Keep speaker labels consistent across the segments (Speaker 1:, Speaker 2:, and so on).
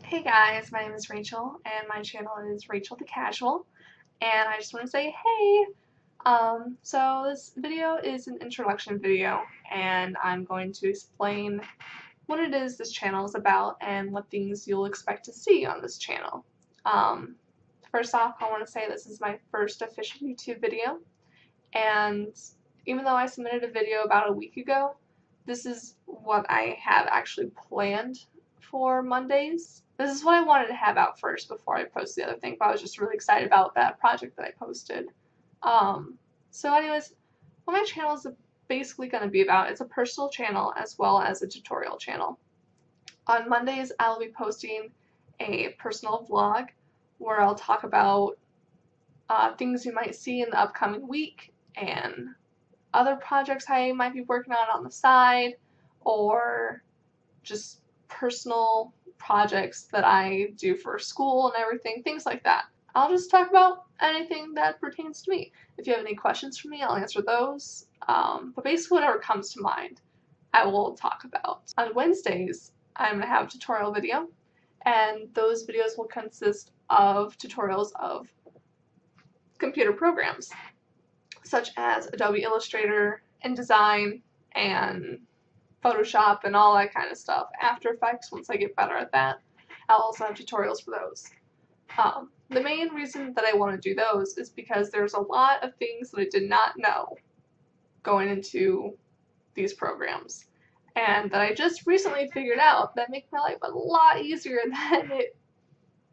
Speaker 1: Hey guys, my name is Rachel and my channel is Rachel the Casual, and I just want to say hey. So this video is an introduction video and I'm going to explain what it is this channel is about and what things you'll expect to see on this channel. First off, I want to say this is my first official YouTube video, and even though I submitted a video about a week ago, this is what I have actually planned for Mondays. This is what I wanted to have out first before I post the other thing, but I was just really excited about that project that I posted. So anyways, what my channel is basically going to be about, it's a personal channel as well as a tutorial channel. On Mondays, I'll be posting a personal vlog where I'll talk about things you might see in the upcoming week and other projects I might be working on the side, or just personal projects that I do for school and everything, things like that. I'll just talk about anything that pertains to me. If you have any questions for me, I'll answer those. But basically whatever comes to mind, I will talk about. On Wednesdays, I'm going to have a tutorial video, and those videos will consist of tutorials of computer programs, such as Adobe Illustrator, InDesign, and Photoshop, and all that kind of stuff. After Effects, once I get better at that. I'll also have tutorials for those. The main reason that I want to do those is because there's a lot of things that I did not know going into these programs, and that I just recently figured out that make my life a lot easier than it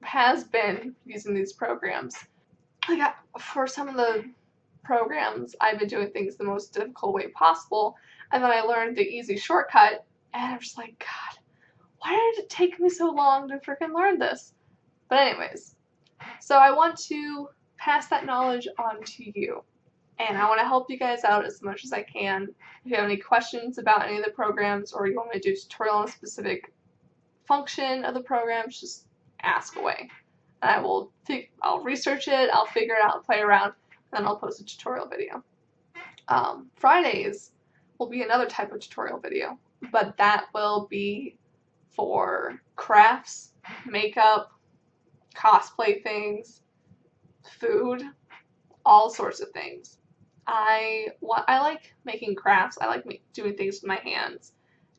Speaker 1: has been using these programs. Like, for some of the programs, I've been doing things the most difficult way possible, and then I learned the easy shortcut, and I'm just like, God, why did it take me so long to freaking learn this? But anyways, so I want to pass that knowledge on to you, and I want to help you guys out as much as I can. If you have any questions about any of the programs, or you want me to do a tutorial on a specific function of the programs, just ask away. And I'll research it, I'll figure it out, play around, then I'll post a tutorial video. Fridays will be another type of tutorial video, but that will be for crafts, makeup, cosplay things, food, all sorts of things. I like making crafts, I like doing things with my hands,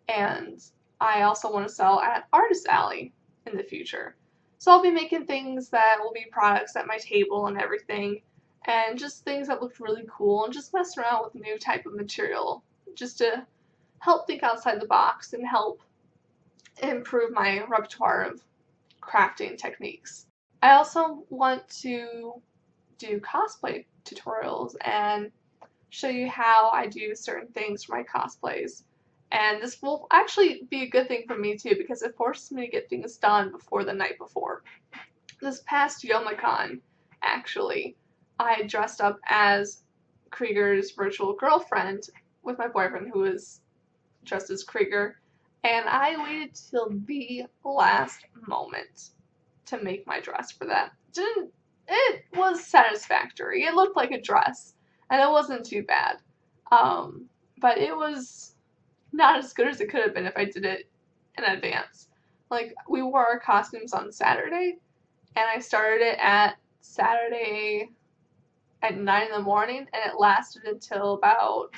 Speaker 1: and I also want to sell at Artist Alley in the future. So I'll be making things that will be products at my table and everything, and just things that look really cool, and just mess around with new type of material just to help think outside the box and help improve my repertoire of crafting techniques. I also want to do cosplay tutorials and show you how I do certain things for my cosplays. And this will actually be a good thing for me too, because it forces me to get things done before the night before. This past YomaCon, actually, I dressed up as Krieger's virtual girlfriend with my boyfriend, who was dressed as Krieger, and I waited till the last moment to make my dress for that. It was satisfactory. It looked like a dress, and it wasn't too bad. But it was not as good as it could have been if I did it in advance. Like, we wore our costumes on Saturday, and I started it at Saturday at 9 in the morning, and it lasted until about,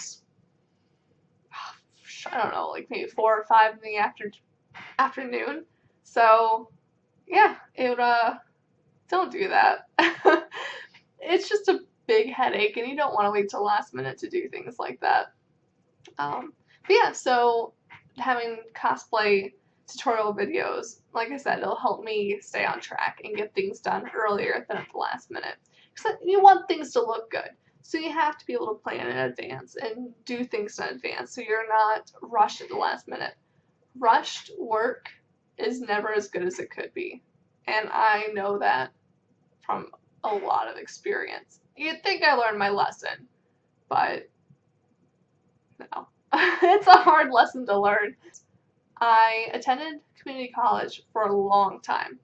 Speaker 1: I don't know, like maybe 4 or 5 in the afternoon. So, yeah, don't do that. It's just a big headache, and you don't want to wait till last minute to do things like that. But yeah, so having cosplay tutorial videos, like I said, it'll help me stay on track and get things done earlier than at the last minute. Because you want things to look good, so you have to be able to plan in advance and do things in advance so you're not rushed at the last minute. Rushed work is never as good as it could be, and I know that from a lot of experience. You'd think I learned my lesson, but no. It's a hard lesson to learn. I attended community college for a long time.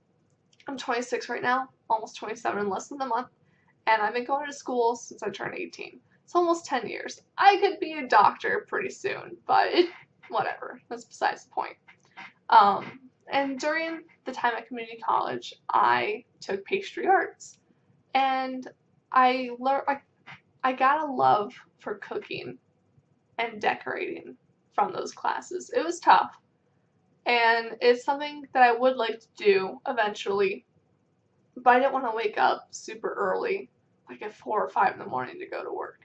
Speaker 1: I'm 26 right now, almost 27 in less than a month, and I've been going to school since I turned 18. It's almost 10 years. I could be a doctor pretty soon, but whatever. That's besides the point. And during the time at community college, I took pastry arts, and I learned I got a love for cooking and decorating from those classes. It was tough, and it's something that I would like to do eventually, but I didn't want to wake up super early, like at 4 or 5 in the morning to go to work.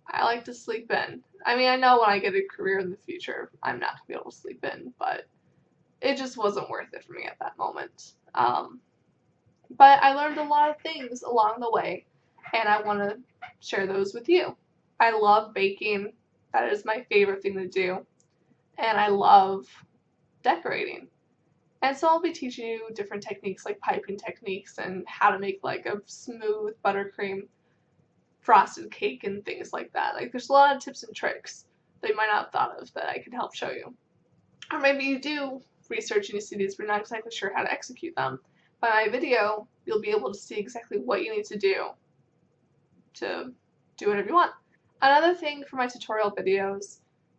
Speaker 1: I like to sleep in. I mean, I know when I get a career in the future, I'm not going to be able to sleep in, but it just wasn't worth it for me at that moment. But I learned a lot of things along the way, and I want to share those with you. I love baking. That is my favorite thing to do. And I love decorating. And so I'll be teaching you different techniques like piping techniques and how to make like a smooth buttercream frosted cake and things like that. Like there's a lot of tips and tricks that you might not have thought of that I can help show you. Or maybe you do research and you see these but you're not exactly sure how to execute them. By my video, you'll be able to see exactly what you need to do whatever you want. Another thing for my tutorial videos,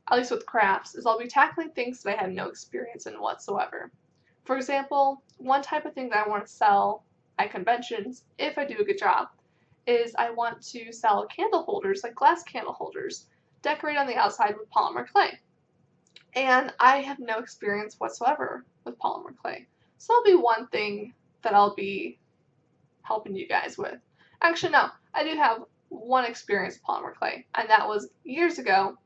Speaker 1: at least with crafts, is I'll be tackling things that I have no experience in whatsoever. For example, one type of thing that I want to sell at conventions, if I do a good job, is I want to sell candle holders, like glass candle holders, decorate on the outside with polymer clay. And I have no experience whatsoever with polymer clay. So that'll be one thing that I'll be helping you guys with. Actually, no, I do have one experience with polymer clay, and that was years ago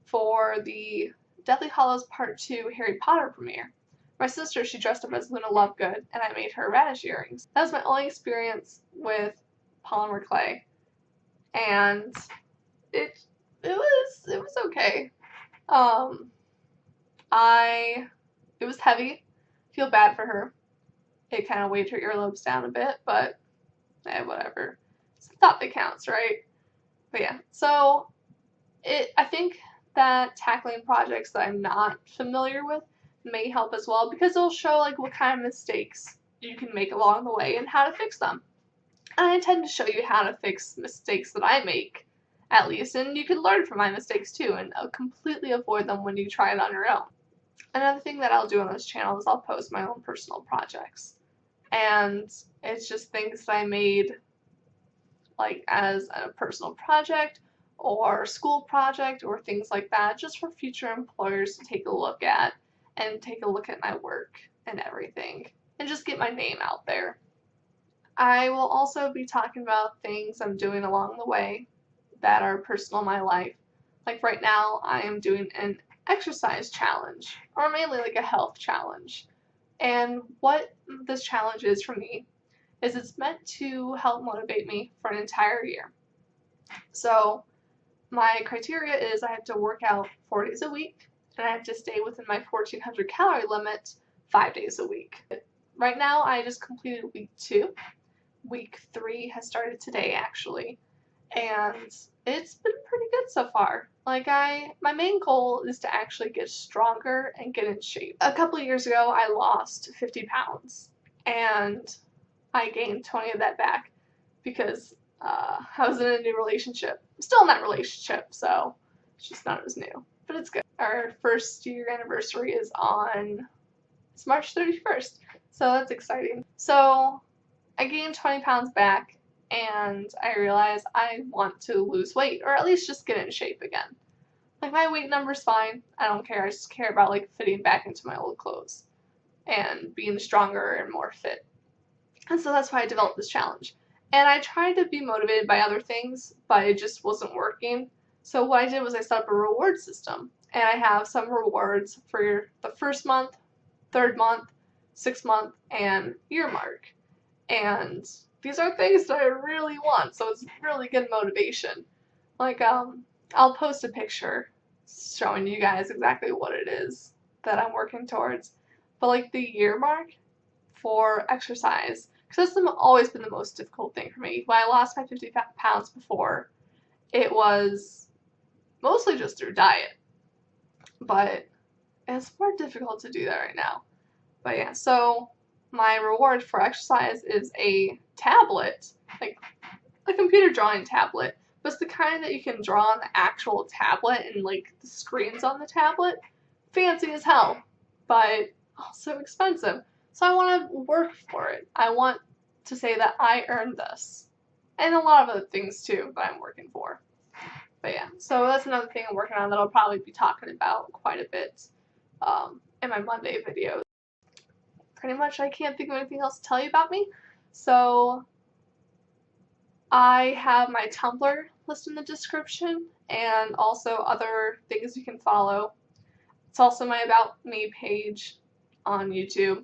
Speaker 1: for the Deathly Hallows Part 2 Harry Potter premiere. My sister, she dressed up as Luna Lovegood, and I made her radish earrings. That was my only experience with polymer clay, and it was okay. It was heavy. Feel bad for her. It kind of weighed her earlobes down a bit, but whatever. It's the thought that counts, right? But yeah, so I think that tackling projects that I'm not familiar with may help as well because it'll show like what kind of mistakes you can make along the way and how to fix them. And I intend to show you how to fix mistakes that I make, at least, and you can learn from my mistakes too and completely avoid them when you try it on your own. Another thing that I'll do on this channel is I'll post my own personal projects. And it's just things that I made like as a personal project or school project or things like that, just for future employers to take a look at and take a look at my work and everything and just get my name out there. I will also be talking about things I'm doing along the way that are personal in my life. Like right now, I am doing an exercise challenge, or mainly like a health challenge. And what this challenge is for me is it's meant to help motivate me for an entire year. So my criteria is I have to work out 4 days a week, and I have to stay within my 1,400 calorie limit 5 days a week. Right now, I just completed week 2. Week 3 has started today, actually, and it's been pretty good so far. Like my main goal is to actually get stronger and get in shape. A couple of years ago, I lost 50 pounds, and I gained 20 of that back because I was in a new relationship. I'm still in that relationship, so it's just not as new, but it's good. Our first year anniversary is it's March 31st, so that's exciting. So I gained 20 pounds back, and I realized I want to lose weight, or at least just get in shape again. Like, my weight number's fine. I don't care. I just care about, like, fitting back into my old clothes and being stronger and more fit. And so that's why I developed this challenge. And I tried to be motivated by other things, but it just wasn't working. So what I did was I set up a reward system. And I have some rewards for the first month, third month, 6th month, and year mark. And these are things that I really want, so it's really good motivation. Like, I'll post a picture showing you guys exactly what it is that I'm working towards. But like the year mark for exercise, because that's always been the most difficult thing for me. When I lost my 50 pounds before, it was mostly just through diet. But it's more difficult to do that right now. But yeah, so my reward for exercise is a tablet, like a computer drawing tablet, but it's the kind that you can draw on the actual tablet and like the screens on the tablet. Fancy as hell, but also expensive. So I want to work for it. I want to say that I earned this. And a lot of other things too that I'm working for. But yeah, so that's another thing I'm working on that I'll probably be talking about quite a bit in my Monday videos. Pretty much I can't think of anything else to tell you about me. So I have my Tumblr listed in the description and also other things you can follow. It's also my About Me page on YouTube.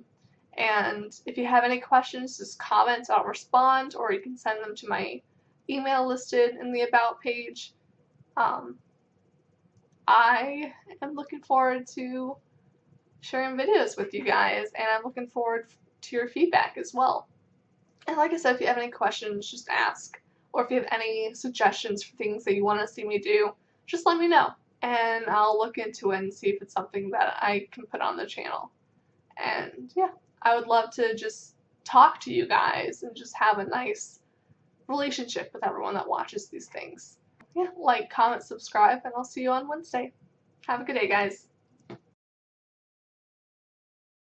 Speaker 1: And if you have any questions, just comment, I'll respond, or you can send them to my email listed in the About page. I am looking forward to sharing videos with you guys, and I'm looking forward to your feedback as well. And like I said, if you have any questions, just ask. Or if you have any suggestions for things that you want to see me do, just let me know. And I'll look into it and see if it's something that I can put on the channel. And yeah, I would love to just talk to you guys and just have a nice relationship with everyone that watches these things. Yeah, like, comment, subscribe, and I'll see you on Wednesday. Have a good day, guys.